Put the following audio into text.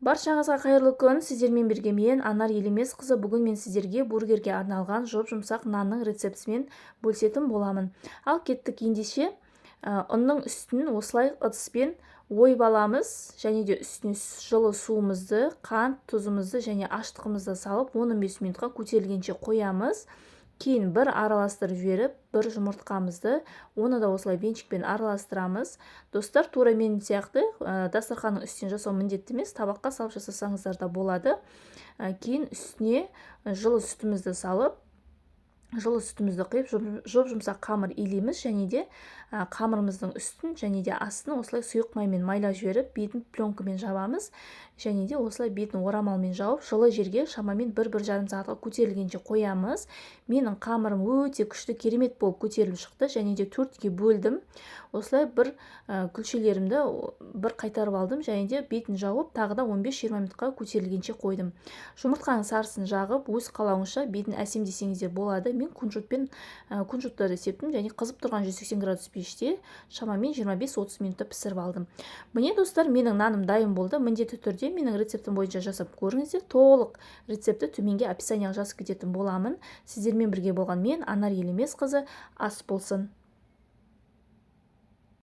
Баршаңызға қайырлы күн. Сіздермен бірге мен Анар Елемесқызы. Бүгін мен сіздерге бургерге арналған жоп-жұмсақ нанның рецептісімен бөлісетін боламын. Ал кеттік ендеше. Ұнның үстін осылай ыдыспен ойып аламыз, және де үстіне жылы суымызды, қант, тұзымызды және аштығымызды салып 15 минутқа көтерілгенше қоямыз. Кейін бір араластырып жіберіп, бір жұмыртқамызды, оны да осылай венчикпен араластырамыз. Достар, тура мен сияқты дастарханның үстін жасау міндетті емес, табаққа салып жасасаңыздар да болады. Кейін үстіне жылы сүтімізді салып, жылы сүтімізді құйып, жоп-жұмсақ қамыр илейміз, және де қамырымыздың үстін және де астын осылай сұйық маймен майлап жіберіп, бетін пленкамен жабамыз, және де осылай бетін орамалмен жауып, жылы жерге шамамен 1-1,5 сағатқа көтерілгенше қоямыз. Менің қамырым өте күшті, керемет болып көтеріліп шықты, және де 4-ке бөлдім. Осылай бір күлшелерімді бір қайтарып алдым, және де бетін жауып, тағы да 15-20 минутқа көтерілгенше қойдым. Жұмыртқаның сарысын жағып, өз қалауыңызша бетін әсемдесеңіздер болады. Мен кунжуттарды септім, және қызып тұрған 180 градус пеште шамамен 25-30 минутта пісіріп алдым. Міне достар, менің наным дайын болды. Міндетті түрде менің рецептім бойынша жасап көріңіздер. Толық рецепті төменге описанияға жазып кететін боламын. Сіздермен бірге болған мен Анар Елемесқызы. Ас болсын.